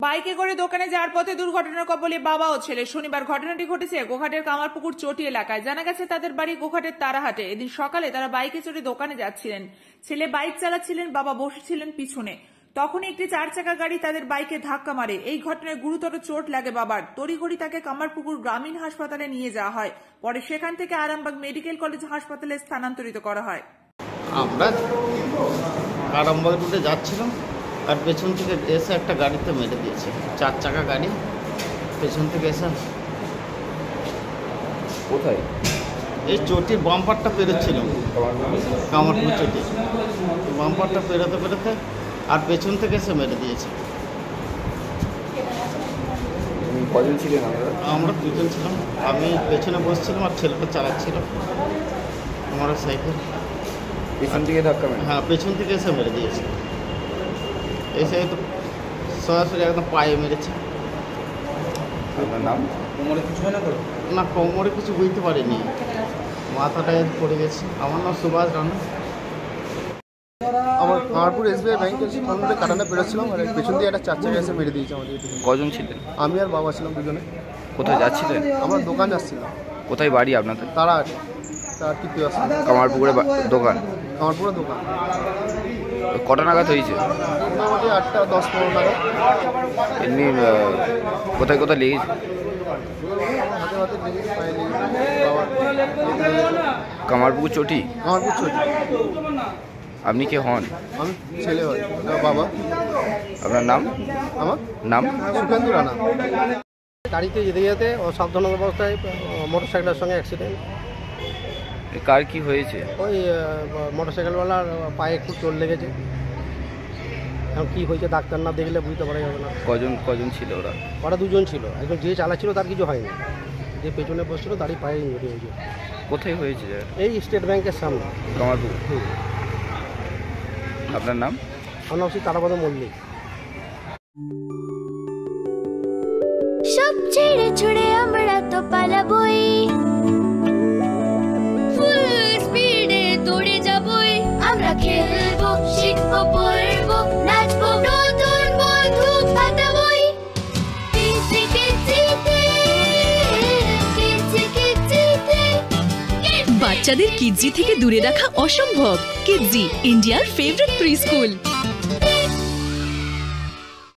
বাইকে করে দোকানে যাওয়ার পথে দুর্ঘটনার কবলে বাবা ও ছেলে। শনিবার ঘটনাটি ঘটেছে গোঘাটের কামারপুকুর চটি এলাকায়। জানা গেছে তাদের বাড়ি গোঘাটের তারাহাটে। এদিন সকালে তারা বাইকে চড়ে দোকানে যাচ্ছিলেন। ছেলে বাইক চালাচ্ছিলেন, বাবা বসেছিলেন পিছনে। তখনই একটি 4 চাকা গাড়ি তাদের বাইকে ধাক্কা মারে। এই ঘটনায় গুরুতর চোট লাগে বাবার। তড়িঘড়ি তাকে কামারপুকুর গ্রামীণ হাসপাতালে নিয়ে যাওয়া হয়। পরে সেখান থেকে আরামবাগ মেডিকেল কলেজ হাসপাতালে স্থানান্তরিত করা হয়। আমরা আরামবাগ রুটে যাচ্ছিলাম, আর পেছন থেকে এসে একটা গাড়িতে মেরে দিয়েছে। 4 চাকা গাড়ি পেছন থেকে এসে। কোথায়? এই চটির বাম্পারটা পেরোচ্ছিল, কামারপুকুর চটি বাম্পারটা পেরোতে পেরোতে আর পেছন থেকে এসে মেরে দিয়েছে। কজন ছিলেন? আমরা 2জন ছিলাম। আমি পেছনে বসছিলাম আর ছেলেটা চালাচ্ছিল আমার সাইকেল। পেছন থেকে ধাক্কা মেরে? হ্যাঁ, পেছন থেকে এসে মেরে দিয়েছে। এসে তো সরাসরি একদম পায়ে মেরেছে। আপনার নাম? কোমরে কিছু হয় না তো? না, কোমরে কিছু বুঝতে পারিনি, মাথাটায় পড়ে গেছে। আমার নাম সুভাষ রানা। আমার কামারপুর SBI ব্যাংকের সামনে কাটানা বেরোচ্ছিলাম, আর পেছন দিয়ে একটা 4 চাকা এসে মেরে দিয়েছে আমাদের। কজন ছিলেন? আমি আর বাবা ছিলাম দুজনে। কোথায় যাচ্ছিলেন? আমরা দোকান যাচ্ছিলাম। কোথায় বাড়ি আপনাদের? তারাহাটে, তার তৃতীয় আসছে কামারপুকুরে দোকান? কামারপুরের দোকান। কটা নাগাদ হয়েছে? মোটামুটি 8টা 10-15 টাকা। এমনি কোথায় কোথায় লেগেছে? হাতে হাতে লেগেছে, পায়ে লেগেছে, বাবার লেগেছে। কামারপুকুর চটি? কামারপুর চটি। আপনি কে হন? আমি ছেলে হয়, ওটা বাবা। আপনার নাম? আমার নাম? সুখেন্দু রানা। গাড়িতে যেতে যেতে অসাবধানতা অবস্থায় মোটরসাইকেলের সঙ্গে অ্যাক্সিডেন্ট। কার কি হয়েছে? ওই মোটরসাইকেলওয়ালার পায়ে একটু চোট লেগেছে। এখন কী হয়েছে ডাক্তার না দেখলে বুঝতে পারা যাবে না। কজন ছিল ওরা? ওরা 2জন ছিল। একজন যে চালাচ্ছিল তার কিছু হয়নি, যে পেছনে বসছিল তারই পায়ে ইঞ্জুরি হয়েছে। কোথায় হয়েছে? এই স্টেট ব্যাংকের সামনে। কামারপুকুর। আপনার নাম? আমার নাম শ্রী তারাপদ মল্লিক। সব ছেড়ে ছুড়ে আমরা তো পালাবই, ফুল স্পিডে দৌড়ে যাবই। আমরা খেলবো, শিখবো, পড়বো, নাচবো, নতুন বন্ধু পাতাবই। বাচ্চাদের কিডজি থেকে দূরে রাখা অসম্ভব। কিডজি, ইন্ডিয়ার ফেভারিট প্রি স্কুল।